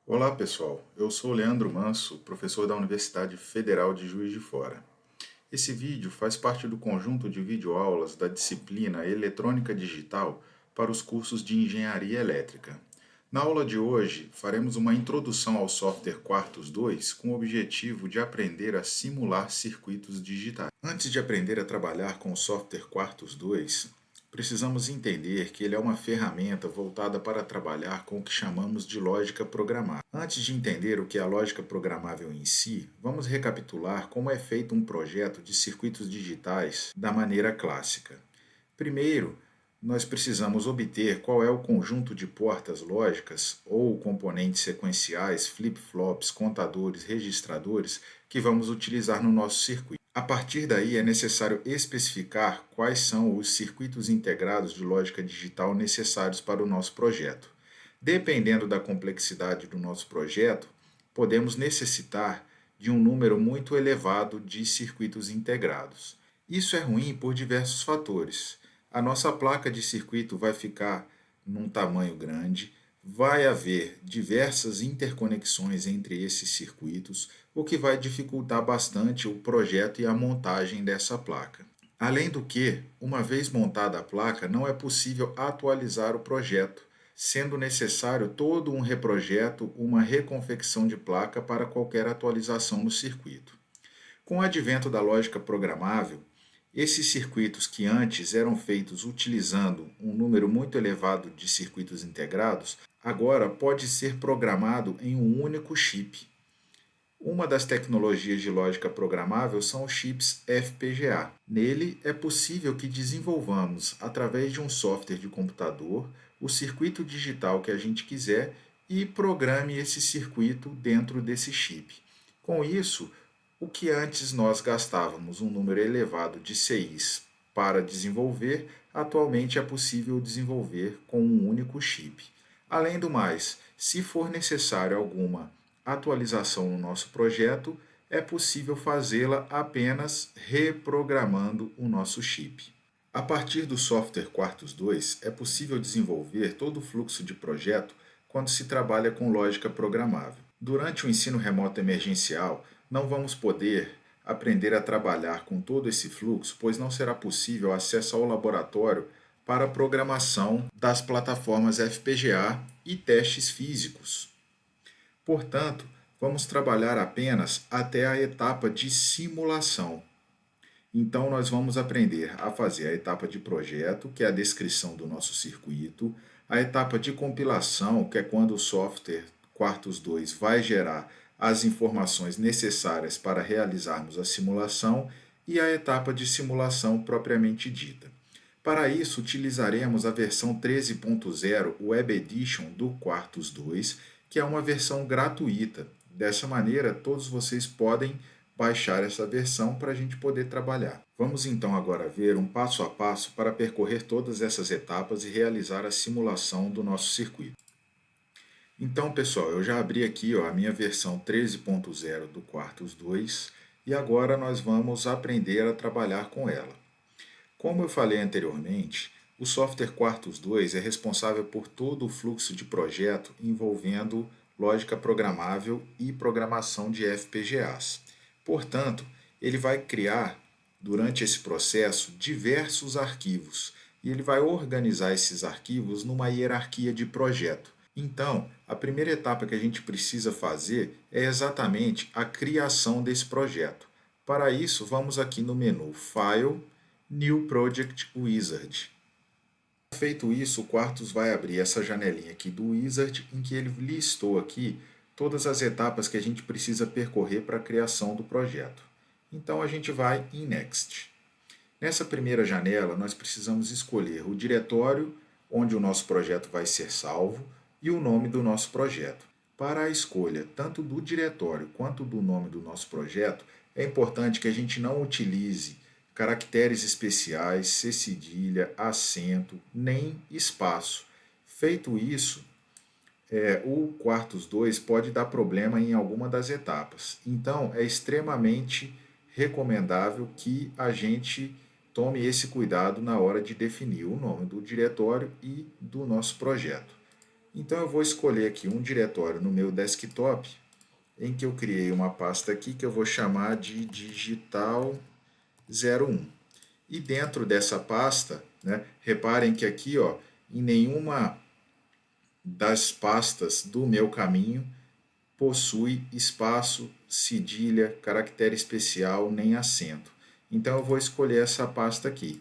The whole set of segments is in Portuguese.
Olá pessoal, eu sou Leandro Manso, professor da Universidade Federal de Juiz de Fora. Esse vídeo faz parte do conjunto de videoaulas da disciplina Eletrônica Digital para os cursos de Engenharia Elétrica. Na aula de hoje, faremos uma introdução ao software Quartus 2 com o objetivo de aprender a simular circuitos digitais. Antes de aprender a trabalhar com o software Quartus 2, precisamos entender que ele é uma ferramenta voltada para trabalhar com o que chamamos de lógica programável. Antes de entender o que é a lógica programável em si, vamos recapitular como é feito um projeto de circuitos digitais da maneira clássica. Primeiro, nós precisamos obter qual é o conjunto de portas lógicas ou componentes sequenciais, flip-flops, contadores, registradores que vamos utilizar no nosso circuito. A partir daí, é necessário especificar quais são os circuitos integrados de lógica digital necessários para o nosso projeto. Dependendo da complexidade do nosso projeto, podemos necessitar de um número muito elevado de circuitos integrados. Isso é ruim por diversos fatores. A nossa placa de circuito vai ficar num tamanho grande, vai haver diversas interconexões entre esses circuitos, o que vai dificultar bastante o projeto e a montagem dessa placa. Além do que, uma vez montada a placa, não é possível atualizar o projeto, sendo necessário todo um reprojeto, uma reconfecção de placa para qualquer atualização no circuito. Com o advento da lógica programável, esses circuitos que antes eram feitos utilizando um número muito elevado de circuitos integrados, agora pode ser programado em um único chip. Uma das tecnologias de lógica programável são os chips FPGA. Nele é possível que desenvolvamos, através de um software de computador, o circuito digital que a gente quiser e programe esse circuito dentro desse chip. Com isso, o que antes nós gastávamos um número elevado de CIs para desenvolver, atualmente é possível desenvolver com um único chip. Além do mais, se for necessário alguma atualização no nosso projeto, é possível fazê-la apenas reprogramando o nosso chip. A partir do software Quartus 2, é possível desenvolver todo o fluxo de projeto quando se trabalha com lógica programável. Durante o ensino remoto emergencial, não vamos poder aprender a trabalhar com todo esse fluxo, pois não será possível acesso ao laboratório para a programação das plataformas FPGA e testes físicos. Portanto, vamos trabalhar apenas até a etapa de simulação. Então, nós vamos aprender a fazer a etapa de projeto, que é a descrição do nosso circuito, a etapa de compilação, que é quando o software Quartus 2 vai gerar as informações necessárias para realizarmos a simulação, e a etapa de simulação propriamente dita. Para isso, utilizaremos a versão 13.0 Web Edition do Quartus 2, que é uma versão gratuita. Dessa maneira, todos vocês podem baixar essa versão para a gente poder trabalhar. Vamos então agora ver um passo a passo para percorrer todas essas etapas e realizar a simulação do nosso circuito. Então, pessoal, eu já abri aqui a minha versão 13.0 do Quartus 2 e agora nós vamos aprender a trabalhar com ela. Como eu falei anteriormente, o software Quartus 2 é responsável por todo o fluxo de projeto envolvendo lógica programável e programação de FPGAs. Portanto, ele vai criar, durante esse processo, diversos arquivos e ele vai organizar esses arquivos numa hierarquia de projeto. Então, a primeira etapa que a gente precisa fazer é exatamente a criação desse projeto. Para isso, vamos aqui no menu File, New Project Wizard. Feito isso, o Quartus vai abrir essa janelinha aqui do Wizard, em que ele listou aqui todas as etapas que a gente precisa percorrer para a criação do projeto. Então, a gente vai em Next. Nessa primeira janela, nós precisamos escolher o diretório onde o nosso projeto vai ser salvo e o nome do nosso projeto. Para a escolha tanto do diretório quanto do nome do nosso projeto, é importante que a gente não utilize caracteres especiais, C cedilha, acento, nem espaço. Feito isso, o Quartus 2 pode dar problema em alguma das etapas. Então, é extremamente recomendável que a gente tome esse cuidado na hora de definir o nome do diretório e do nosso projeto. Então eu vou escolher aqui um diretório no meu desktop, em que eu criei uma pasta aqui que eu vou chamar de Digital 01. E dentro dessa pasta, né, reparem que aqui, ó, em nenhuma das pastas do meu caminho possui espaço, cedilha, caractere especial, nem acento. Então eu vou escolher essa pasta aqui.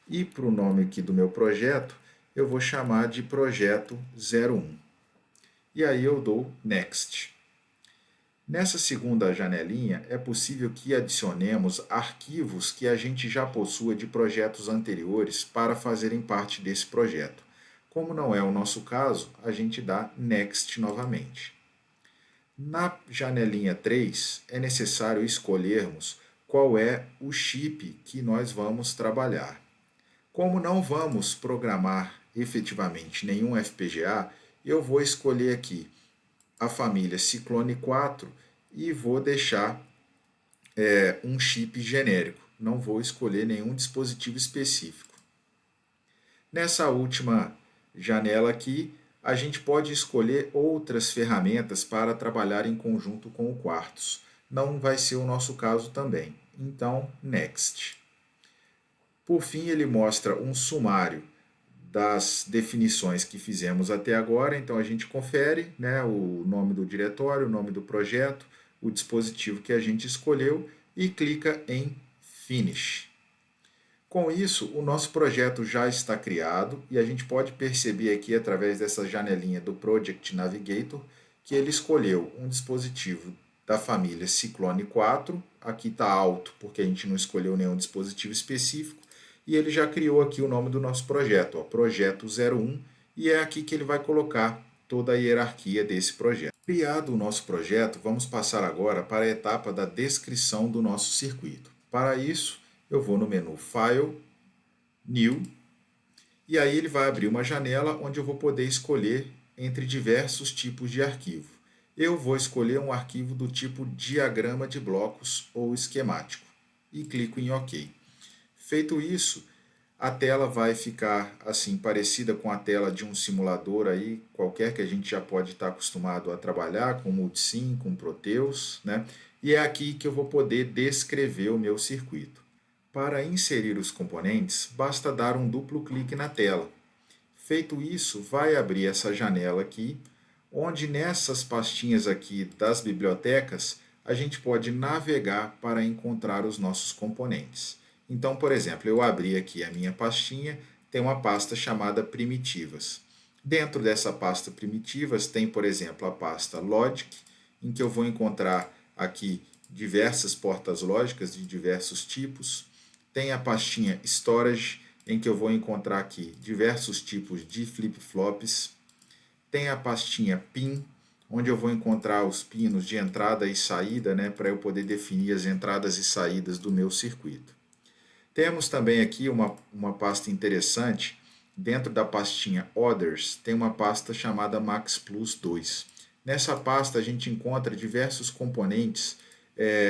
E para o nome aqui do meu projeto, eu vou chamar de Projeto 01. E aí eu dou Next. Nessa segunda janelinha, é possível que adicionemos arquivos que a gente já possua de projetos anteriores para fazerem parte desse projeto. Como não é o nosso caso, a gente dá Next novamente. Na janelinha 3, é necessário escolhermos qual é o chip que nós vamos trabalhar. Como não vamos programar efetivamente nenhum FPGA, eu vou escolher aqui a família Ciclone 4 e vou deixar um chip genérico. Não vou escolher nenhum dispositivo específico. Nessa última janela aqui, a gente pode escolher outras ferramentas para trabalhar em conjunto com o Quartus. Não vai ser o nosso caso também. Então, Next. Por fim, ele mostra um sumário das definições que fizemos até agora. Então, a gente confere, né, o nome do diretório, o nome do projeto, o dispositivo que a gente escolheu e clica em Finish. Com isso, o nosso projeto já está criado e a gente pode perceber aqui, através dessa janelinha do Project Navigator, que ele escolheu um dispositivo da família Ciclone 4. Aqui está alto porque a gente não escolheu nenhum dispositivo específico. E ele já criou aqui o nome do nosso projeto, ó, Projeto 01, e é aqui que ele vai colocar toda a hierarquia desse projeto. Criado o nosso projeto, vamos passar agora para a etapa da descrição do nosso circuito. Para isso, eu vou no menu File, New, e aí ele vai abrir uma janela onde eu vou poder escolher entre diversos tipos de arquivo. Eu vou escolher um arquivo do tipo diagrama de blocos ou esquemático e clico em OK. Feito isso, a tela vai ficar assim parecida com a tela de um simulador aí, qualquer que a gente já pode estar acostumado a trabalhar, com Multisim, com Proteus, né? E é aqui que eu vou poder descrever o meu circuito. Para inserir os componentes, basta dar um duplo clique na tela. Feito isso, vai abrir essa janela aqui, onde nessas pastinhas aqui das bibliotecas, a gente pode navegar para encontrar os nossos componentes. Então, por exemplo, eu abri aqui a minha pastinha, tem uma pasta chamada Primitivas. Dentro dessa pasta Primitivas tem, por exemplo, a pasta Logic, em que eu vou encontrar aqui diversas portas lógicas de diversos tipos. Tem a pastinha Storage, em que eu vou encontrar aqui diversos tipos de flip-flops. Tem a pastinha Pin, onde eu vou encontrar os pinos de entrada e saída, né, para eu poder definir as entradas e saídas do meu circuito. Temos também aqui uma pasta interessante. Dentro da pastinha Others, tem uma pasta chamada Max Plus 2. Nessa pasta a gente encontra diversos componentes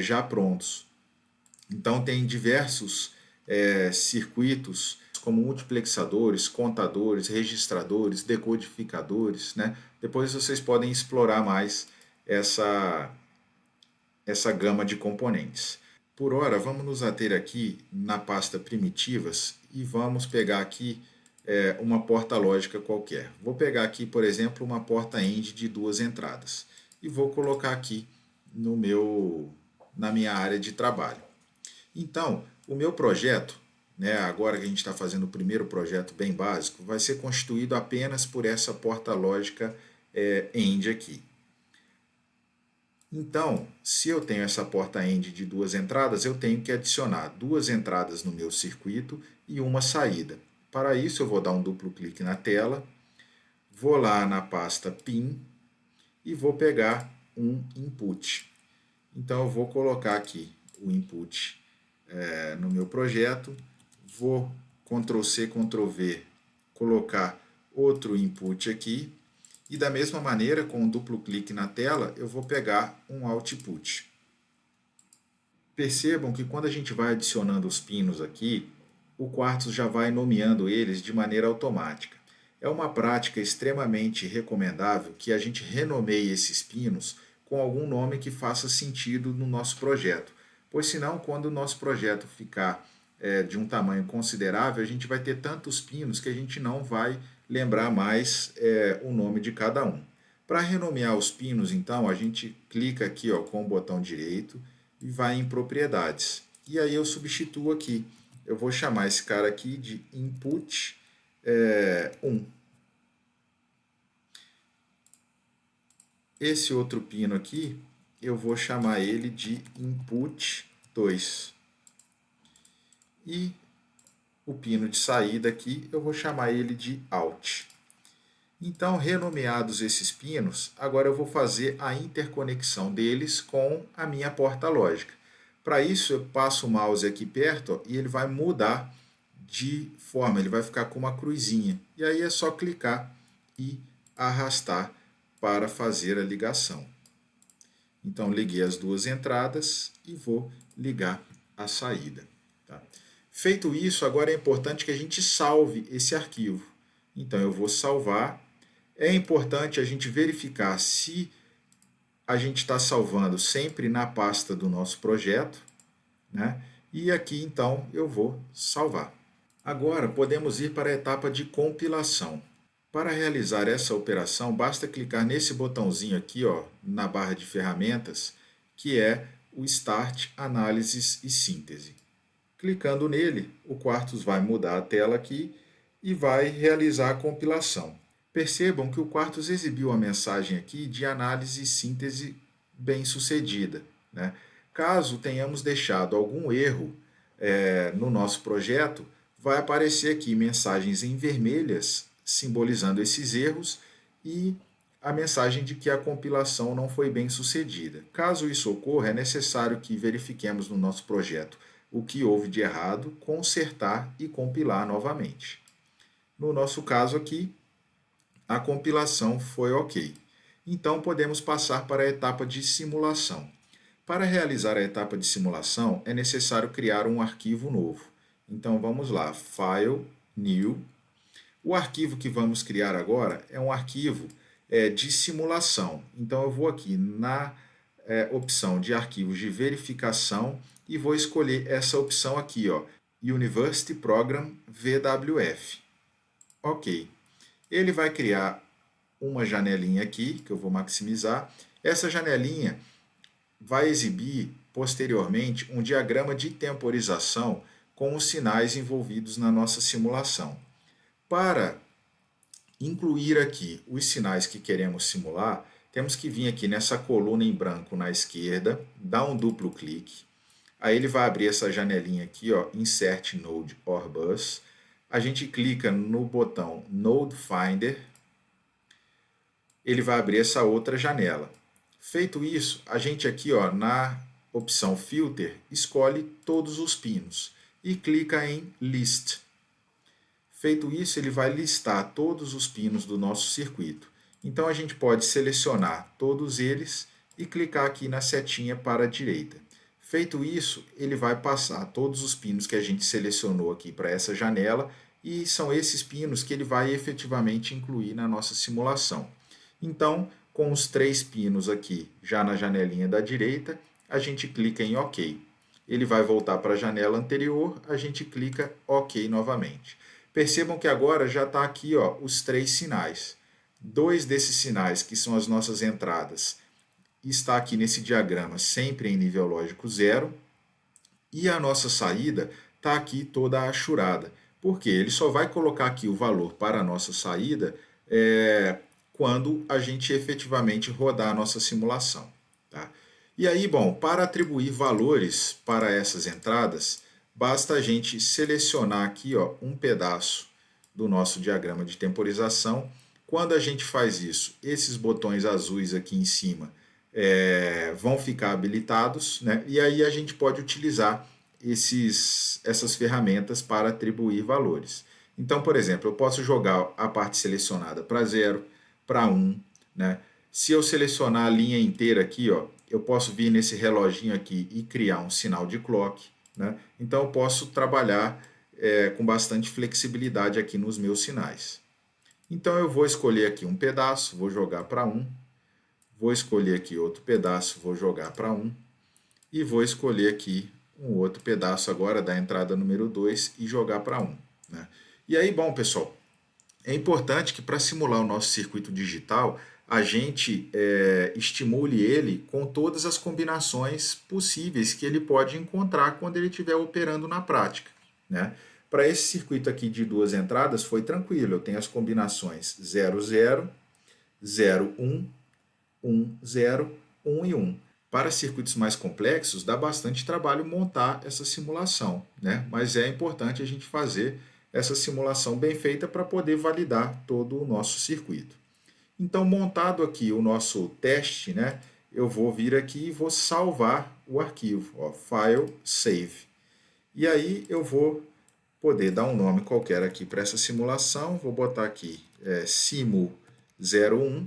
já prontos. Então tem diversos circuitos, como multiplexadores, contadores, registradores, decodificadores, né? Depois vocês podem explorar mais essa gama de componentes. Por hora, vamos nos ater aqui na pasta Primitivas e vamos pegar aqui uma porta lógica qualquer. Vou pegar aqui, por exemplo, uma porta AND de 2 entradas e vou colocar aqui na minha área de trabalho. Então, o meu projeto, né, agora que a gente está fazendo o primeiro projeto bem básico, vai ser constituído apenas por essa porta lógica AND aqui. Então, se eu tenho essa porta AND de 2 entradas, eu tenho que adicionar 2 entradas no meu circuito e uma saída. Para isso, eu vou dar um duplo clique na tela, vou lá na pasta PIN e vou pegar um input. Então, eu vou colocar aqui o input no meu projeto, vou Ctrl+C, Ctrl+V, colocar outro input aqui. E da mesma maneira, com um duplo clique na tela, eu vou pegar um output. Percebam que quando a gente vai adicionando os pinos aqui, o Quartz já vai nomeando eles de maneira automática. É uma prática extremamente recomendável que a gente renomeie esses pinos com algum nome que faça sentido no nosso projeto, pois senão, quando o nosso projeto ficar de um tamanho considerável, a gente vai ter tantos pinos que a gente não vai lembrar mais o nome de cada um. Para renomear os pinos, então, a gente clica aqui com o botão direito e vai em propriedades. E aí eu substituo aqui. Eu vou chamar esse cara aqui de input 1. Esse outro pino aqui, eu vou chamar ele de input 2. E o pino de saída aqui, eu vou chamar ele de out. Então, renomeados esses pinos, agora eu vou fazer a interconexão deles com a minha porta lógica. Para isso, eu passo o mouse aqui perto e ele vai mudar de forma, ele vai ficar com uma cruzinha. E aí é só clicar e arrastar para fazer a ligação. Então, liguei as duas entradas e vou ligar a saída. Tá? Feito isso, agora é importante que a gente salve esse arquivo. Então, eu vou salvar. É importante a gente verificar se a gente está salvando sempre na pasta do nosso projeto, né? E aqui, então, eu vou salvar. Agora, podemos ir para a etapa de compilação. Para realizar essa operação, basta clicar nesse botãozinho aqui, na barra de ferramentas, que é o Start Análises e Síntese. Clicando nele, o Quartus vai mudar a tela aqui e vai realizar a compilação. Percebam que o Quartus exibiu a mensagem aqui de análise e síntese bem sucedida, né? Caso tenhamos deixado algum erro no nosso projeto, vai aparecer aqui mensagens em vermelhas simbolizando esses erros e a mensagem de que a compilação não foi bem sucedida. Caso isso ocorra, é necessário que verifiquemos no nosso projeto o que houve de errado, consertar e compilar novamente. No nosso caso aqui, a compilação foi ok. Então, podemos passar para a etapa de simulação. Para realizar a etapa de simulação, é necessário criar um arquivo novo. Então, vamos lá, File, New. O arquivo que vamos criar agora é um arquivo de simulação. Então, eu vou aqui na opção de arquivos de verificação e vou escolher essa opção aqui, University Program VWF. Ok. Ele vai criar uma janelinha aqui, que eu vou maximizar. Essa janelinha vai exibir, posteriormente, um diagrama de temporização com os sinais envolvidos na nossa simulação. Para incluir aqui os sinais que queremos simular, temos que vir aqui nessa coluna em branco na esquerda, dar um duplo clique. Aí ele vai abrir essa janelinha aqui, Insert Node or Bus. A gente clica no botão Node Finder, ele vai abrir essa outra janela. Feito isso, a gente aqui na opção Filter, escolhe todos os pinos e clica em List. Feito isso, ele vai listar todos os pinos do nosso circuito. Então a gente pode selecionar todos eles e clicar aqui na setinha para a direita. Feito isso, ele vai passar todos os pinos que a gente selecionou aqui para essa janela e são esses pinos que ele vai efetivamente incluir na nossa simulação. Então, com os 3 pinos aqui já na janelinha da direita, a gente clica em OK. Ele vai voltar para a janela anterior, a gente clica OK novamente. Percebam que agora já está aqui os 3 sinais. 2 desses sinais, que são as nossas entradas, está aqui nesse diagrama sempre em nível lógico 0, e a nossa saída está aqui toda achurada. Por quê? Ele só vai colocar aqui o valor para a nossa saída quando a gente efetivamente rodar a nossa simulação. Tá? E aí, bom, para atribuir valores para essas entradas, basta a gente selecionar aqui um pedaço do nosso diagrama de temporização. Quando a gente faz isso, esses botões azuis aqui em cima vão ficar habilitados, né? E aí a gente pode utilizar essas ferramentas para atribuir valores. Então, por exemplo, eu posso jogar a parte selecionada para 0, para 1, né? Se eu selecionar a linha inteira aqui, eu posso vir nesse reloginho aqui e criar um sinal de clock, né? Então eu posso trabalhar com bastante flexibilidade aqui nos meus sinais. Então eu vou escolher aqui um pedaço, vou jogar para 1, vou escolher aqui outro pedaço, vou jogar para 1, e vou escolher aqui um outro pedaço agora da entrada número 2 e jogar para 1. Né? E aí, bom, pessoal, é importante que para simular o nosso circuito digital, a gente estimule ele com todas as combinações possíveis que ele pode encontrar quando ele estiver operando na prática. Né? Para esse circuito aqui de duas entradas foi tranquilo, eu tenho as combinações 0, 0, 0, 1, 1, 0, 1 e 1. Para circuitos mais complexos, dá bastante trabalho montar essa simulação, né? Mas é importante a gente fazer essa simulação bem feita para poder validar todo o nosso circuito. Então, montado aqui o nosso teste, né, eu vou vir aqui e vou salvar o arquivo, ó, File, Save. E aí eu vou poder dar um nome qualquer aqui para essa simulação, vou botar aqui Simu01.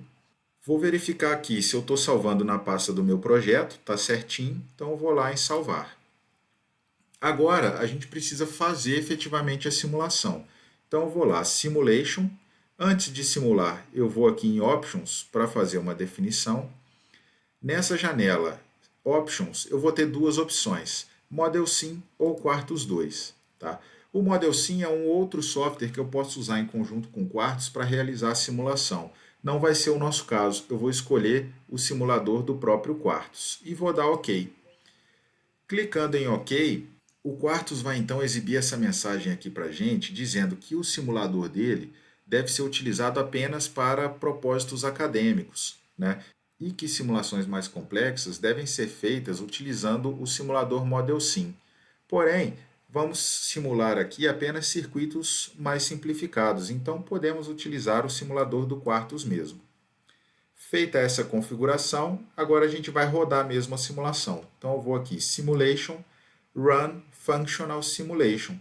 Vou verificar aqui se eu estou salvando na pasta do meu projeto, está certinho, então eu vou lá em salvar. Agora a gente precisa fazer efetivamente a simulação. Então eu vou lá, Simulation. Antes de simular, eu vou aqui em Options para fazer uma definição. Nessa janela Options, eu vou ter duas opções, Model Sim ou Quartus 2. Tá? O Model Sim é um outro software que eu posso usar em conjunto com Quartus para realizar a simulação. Não vai ser o nosso caso, eu vou escolher o simulador do próprio Quartus e vou dar OK. Clicando em OK, o Quartus vai então exibir essa mensagem aqui para a gente, dizendo que o simulador dele deve ser utilizado apenas para propósitos acadêmicos, né? E que simulações mais complexas devem ser feitas utilizando o simulador Model Sim. Porém, vamos simular aqui apenas circuitos mais simplificados, então podemos utilizar o simulador do Quartus mesmo. Feita essa configuração, agora a gente vai rodar mesmo a simulação. Então eu vou aqui, Simulation, Run Functional Simulation.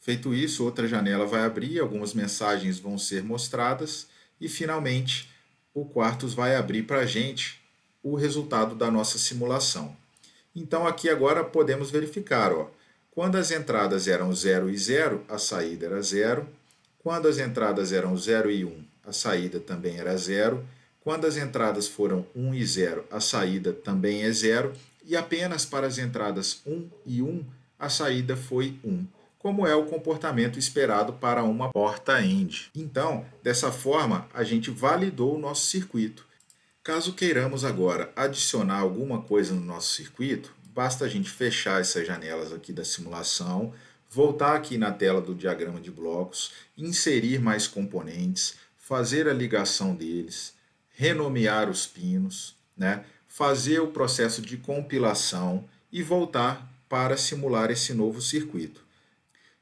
Feito isso, outra janela vai abrir, algumas mensagens vão ser mostradas e, finalmente, o Quartus vai abrir para a gente o resultado da nossa simulação. Então, aqui agora podemos verificar, ó, quando as entradas eram 0 e 0, a saída era 0. Quando as entradas eram 0 e 1, a saída também era 0. Quando as entradas foram 1 e 0, a saída também é 0. E apenas para as entradas 1 e 1, a saída foi 1. Como é o comportamento esperado para uma porta AND. Então, dessa forma, a gente validou o nosso circuito. Caso queiramos agora adicionar alguma coisa no nosso circuito, basta a gente fechar essas janelas aqui da simulação, voltar aqui na tela do diagrama de blocos, inserir mais componentes, fazer a ligação deles, renomear os pinos, né? Fazer o processo de compilação e voltar para simular esse novo circuito.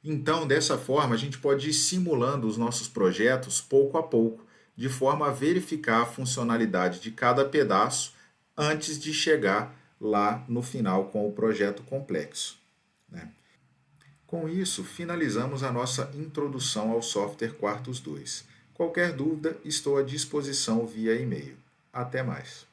Então, dessa forma, a gente pode ir simulando os nossos projetos pouco a pouco, de forma a verificar a funcionalidade de cada pedaço antes de chegar lá no final com o projeto complexo. Né? Com isso, finalizamos a nossa introdução ao software Quartus 2. Qualquer dúvida, estou à disposição via e-mail. Até mais!